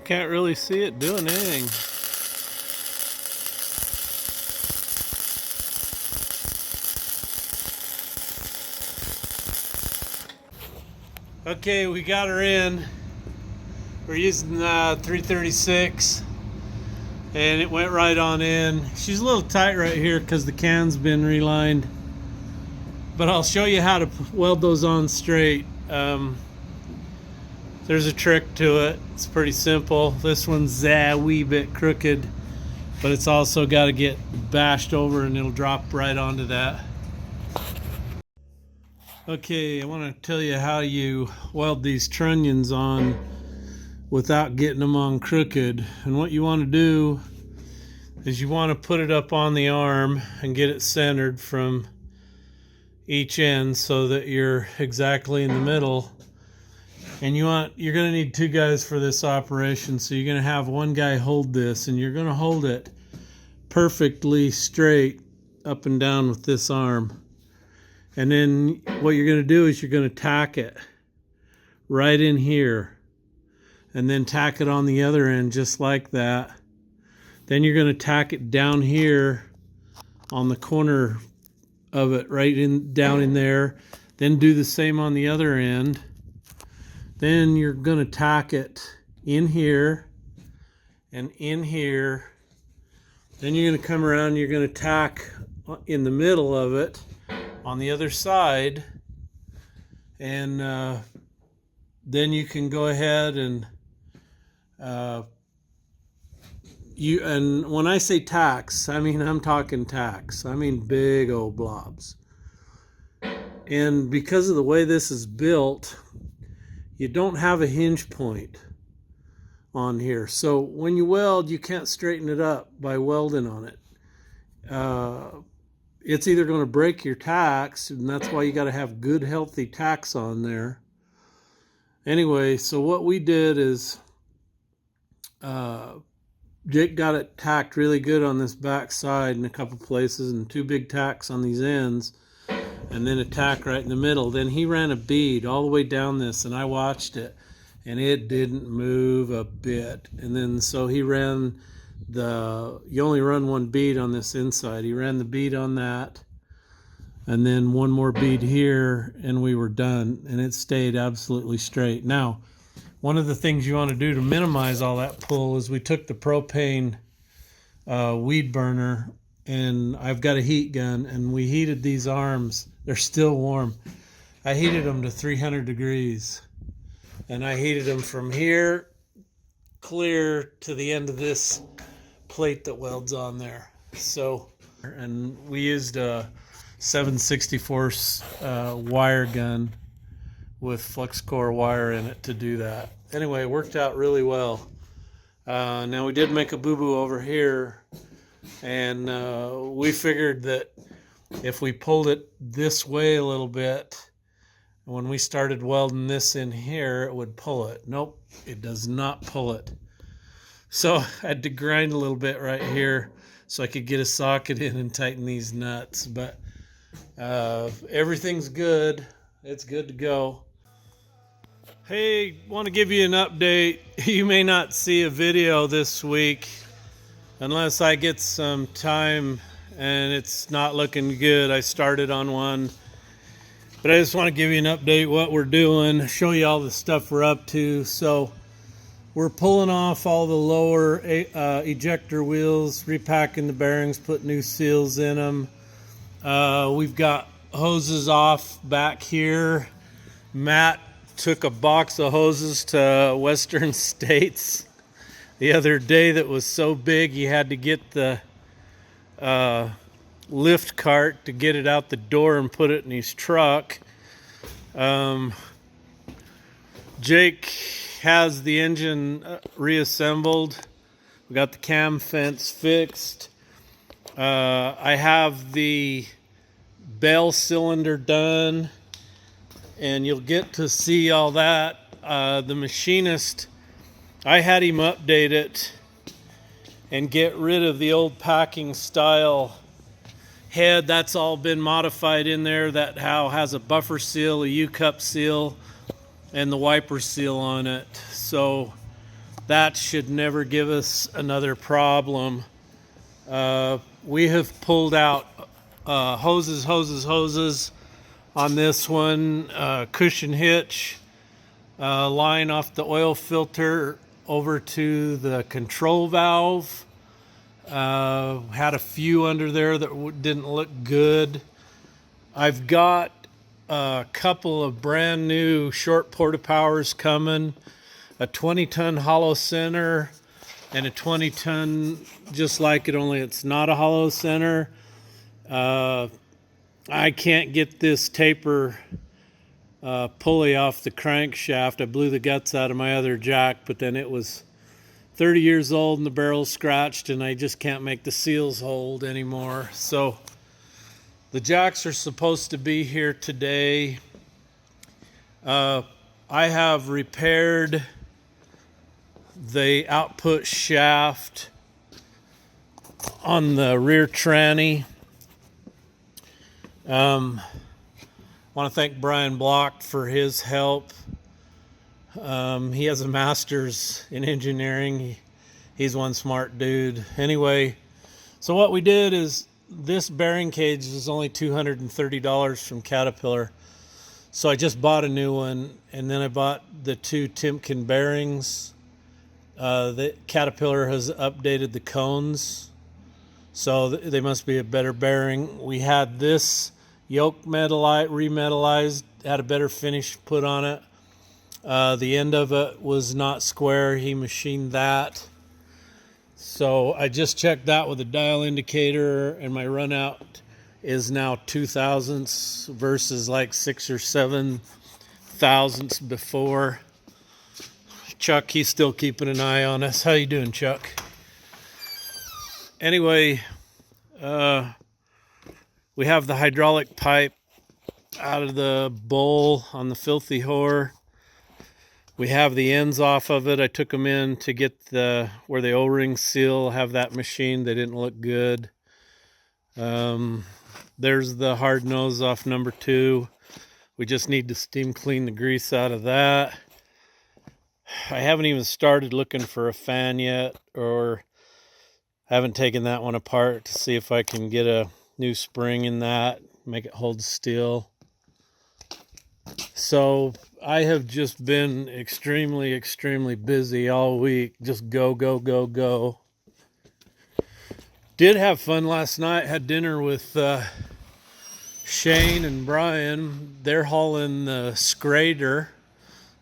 can't really see it doing anything. Okay, we got her in. We're using 336 and it went right on in. She's a little tight right here because the can's been relined, but I'll show you how to weld those on straight. There's a trick to it. It's pretty simple. This one's a wee bit crooked, but it's also got to get bashed over and it'll drop right onto that. Okay, I want to tell you how you weld these trunnions on without getting them on crooked. And what you want to do is you want to put it up on the arm and get it centered from each end so that you're exactly in the middle. And you're going to need two guys for this operation, so you're going to have one guy hold this, and you're going to hold it perfectly straight up and down with this arm. And then what you're going to do is you're going to tack it right in here, and then tack it on the other end just like that. Then you're going to tack it down here on the corner of it, down in there. Then do the same on the other end. Then you're going to tack it in here and in here. Then you're going to come around and you're going to tack in the middle of it on the other side. And then you can go ahead and and when I say tacks, I'm talking tacks. I mean big old blobs. And because of the way this is built, you don't have a hinge point on here. So when you weld, you can't straighten it up by welding on it. It's either going to break your tacks, and that's why you got to have good, healthy tacks on there. Anyway, so what we did is Jake got it tacked really good on this back side in a couple places, and two big tacks on these ends, and then a tack right in the middle. Then he ran a bead all the way down this, and I watched it, and it didn't move a bit. And then so he ran you only run one bead on this inside. He ran the bead on that, and then one more bead here, and we were done, and it stayed absolutely straight. Now, one of the things you want to do to minimize all that pull is we took the propane weed burner, and I've got a heat gun, and we heated these arms. They're still warm. I heated them to 300 degrees, and I heated them from here clear to the end of this plate that welds on there. So, and we used a 7/64 wire gun with flux core wire in it to do that. Anyway, it worked out really well. Now we did make a boo-boo over here, and we figured that if we pulled it this way a little bit, when we started welding this in here, it would pull it. Nope, it does not pull it. So I had to grind a little bit right here so I could get a socket in and tighten these nuts. But everything's good. It's good to go. Hey, want to give you an update. You may not see a video this week unless I get some time, and it's not looking good. I started on one, but I just want to give you an update what we're doing, show you all the stuff we're up to. So we're pulling off all the lower ejector wheels, repacking the bearings, put new seals in them. We've got hoses off back here. Matt took a box of hoses to Western States the other day that was so big he had to get the lift cart to get it out the door and put it in his truck. Jake has the engine reassembled. We got the cam fence fixed. I have the bell cylinder done, and you'll get to see all that. The machinist, I had him update it and get rid of the old packing style head. That's all been modified in there. That has a buffer seal, a U-cup seal, and the wiper seal on it. So that should never give us another problem. We have pulled out hoses on this one, cushion hitch, line off the oil filter over to the control valve. Had a few under there that didn't look good. I've got a couple of brand new short porta-powers coming, a 20-ton hollow center and a 20-ton just like it, only it's not a hollow center. I can't get this taper pulley off the crankshaft. I blew the guts out of my other jack, but then it was 30 years old and the barrel's scratched and I just can't make the seals hold anymore. So the jacks are supposed to be here today. I have repaired the output shaft on the rear tranny. Want to thank Brian Block for his help. He has a master's in engineering. He's one smart dude. Anyway, so what we did is this bearing cage is only $230 from Caterpillar. So I just bought a new one, and then I bought the two Timken bearings. The Caterpillar has updated the cones, so they must be a better bearing. We had this yoke remetallized, had a better finish put on it. The end of it was not square. He machined that. So I just checked that with a dial indicator, and my run out is now 2 thousandths versus like 6 or 7 thousandths before. Chuck, he's still keeping an eye on us. How you doing, Chuck? Anyway, we have the hydraulic pipe out of the bowl on the filthy whore. We have the ends off of it. I took them in to get where the O-ring seal, have that machined. They didn't look good. There's the hard nose off number 2. We just need to steam clean the grease out of that. I haven't even started looking for a fan yet, or haven't taken that one apart to see if I can get a new spring in that, make it hold steel. So I have just been extremely, extremely busy all week. Just go, go, go, go. Did have fun last night. Had dinner with Shane and Brian. They're hauling the Schrader.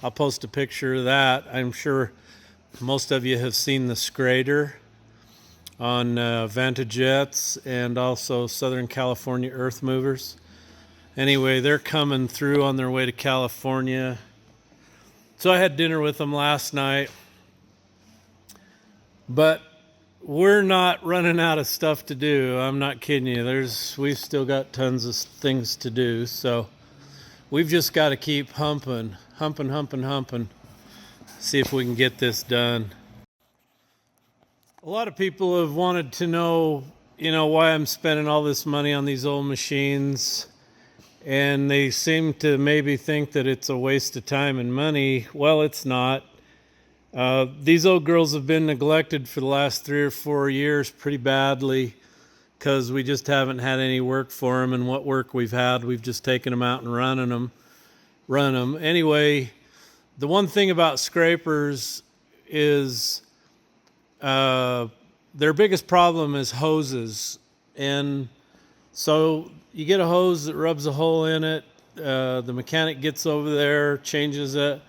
I'll post a picture of that. I'm sure most of you have seen the Schrader on Vantajets and also Southern California Earth Movers. Anyway, they're coming through on their way to California. So I had dinner with them last night. But we're not running out of stuff to do. I'm not kidding you. We've still got tons of things to do. So we've just got to keep humping. See if we can get this done. A lot of people have wanted to know, why I'm spending all this money on these old machines. And they seem to maybe think that it's a waste of time and money. Well, it's not. These old girls have been neglected for the last 3 or 4 years pretty badly because we just haven't had any work for them. And what work we've had, we've just taken them out and run them. Anyway, the one thing about scrapers is their biggest problem is hoses. And so you get a hose that rubs a hole in it. The mechanic gets over there, changes it.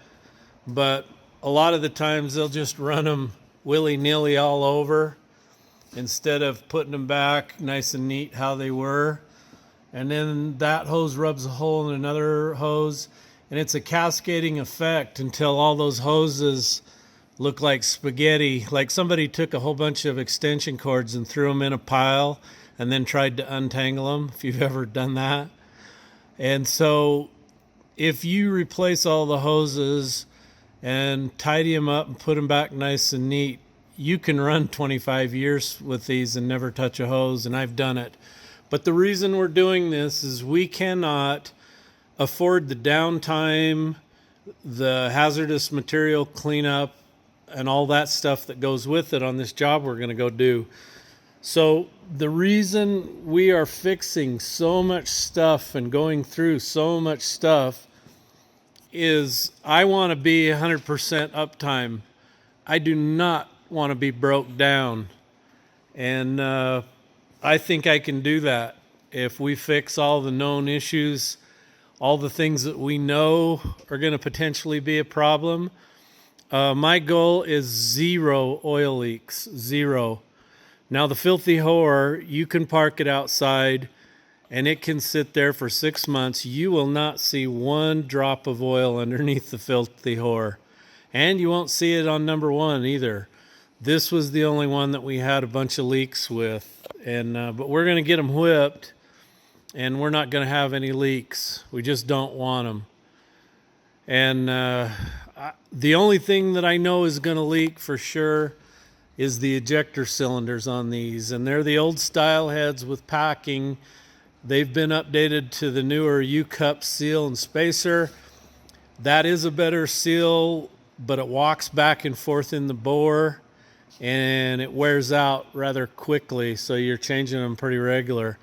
But a lot of the times they'll just run them willy-nilly all over instead of putting them back nice and neat how they were. And then that hose rubs a hole in another hose. And it's a cascading effect until all those hoses look like spaghetti. Like somebody took a whole bunch of extension cords and threw them in a pile and then tried to untangle them, if you've ever done that. And so if you replace all the hoses and tidy them up and put them back nice and neat, you can run 25 years with these and never touch a hose, and I've done it. But the reason we're doing this is we cannot afford the downtime, the hazardous material cleanup, and all that stuff that goes with it on this job we're going to go do. So the reason we are fixing so much stuff and going through so much stuff is I want to be 100% uptime. I do not want to be broke down. And I think I can do that if we fix all the known issues, all the things that we know are going to potentially be a problem. My goal is 0 oil leaks, 0. Now the filthy whore, you can park it outside and it can sit there for 6 months. You will not see one drop of oil underneath the filthy whore. And you won't see it on number 1 either. This was the only one that we had a bunch of leaks with. And but we're going to get them whipped, and we're not going to have any leaks. We just don't want them. And the only thing that I know is going to leak for sure is the ejector cylinders on these. And they're the old style heads with packing. They've been updated to the newer U-cup seal and spacer. That is a better seal, but it walks back and forth in the bore and it wears out rather quickly, so you're changing them pretty regular.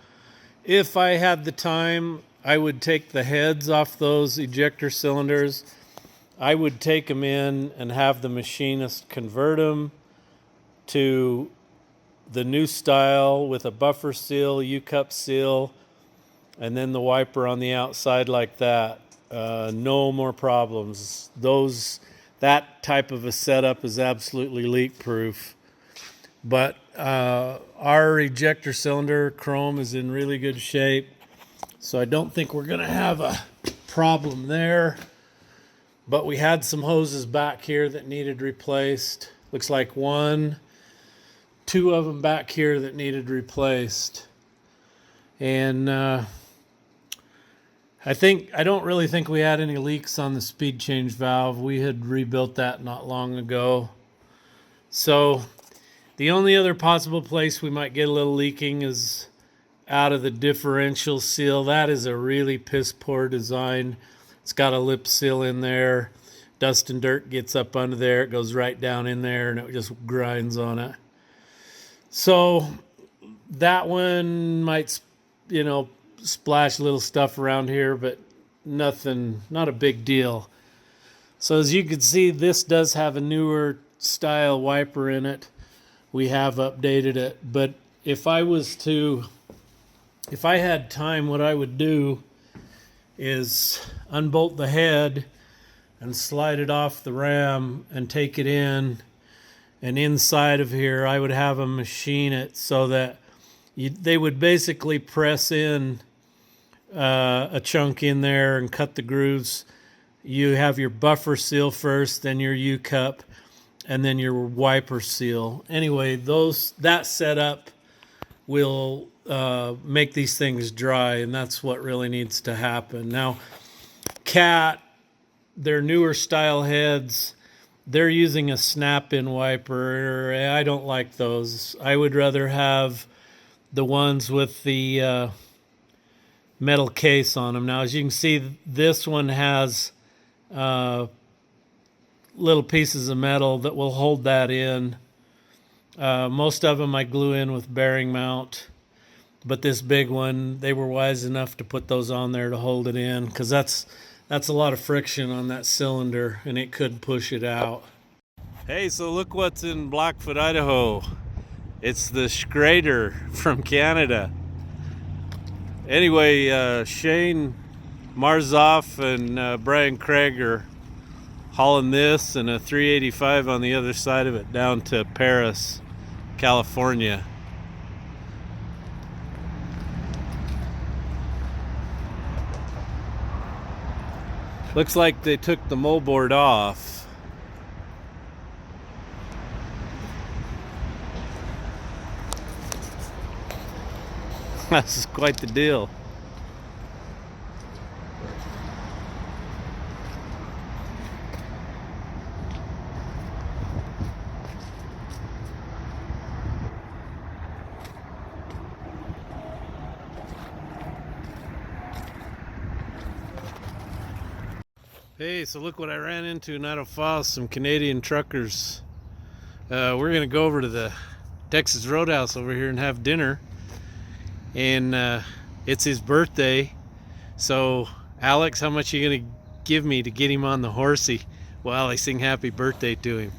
If I had the time, I would take the heads off those ejector cylinders. I would take them in and have the machinist convert them to the new style with a buffer seal, U-cup seal, and then the wiper on the outside like that. No more problems. That type of a setup is absolutely leak proof. But our ejector cylinder chrome is in really good shape, so I don't think we're going to have a problem there. But we had some hoses back here that needed replaced. Looks like 2 of them back here that needed replaced. And I don't really think we had any leaks on the speed change valve. We had rebuilt that not long ago. So the only other possible place we might get a little leaking is out of the differential seal. That is a really piss poor design. It's got a lip seal in there. Dust and dirt gets up under there. It goes right down in there and it just grinds on it. So that one might, splash little stuff around here, but nothing, not a big deal. So as you can see, this does have a newer style wiper in it. We have updated it, but if I had time, what I would do is unbolt the head and slide it off the ram and take it in, and inside of here I would have them machine it so that they would basically press in a chunk in there and cut the grooves. You have your buffer seal first, then your U-cup, and then your wiper seal. Anyway, that setup will make these things dry, and that's what really needs to happen. Now, Cat, their newer style heads, they're using a snap-in wiper. I don't like those. I would rather have the ones with the metal case on them. Now, as you can see, this one has little pieces of metal that will hold that in. Most of them I glue in with bearing mount, but this big one, they were wise enough to put those on there to hold it in, because that's a lot of friction on that cylinder and it could push it out. Hey, so look what's in Blackfoot, Idaho. It's the Schrader from Canada. Anyway, Shane Marzoff and Brian Craig are hauling this and a 385 on the other side of it down to Paris, California. Looks like they took the moldboard off. That's quite the deal. Hey, so look what I ran into in Idaho Falls, some Canadian truckers We're gonna go over to the Texas Roadhouse over here and have dinner, and it's his birthday. So Alex, how much are you gonna give me to get him on the horsey while I sing happy birthday to him?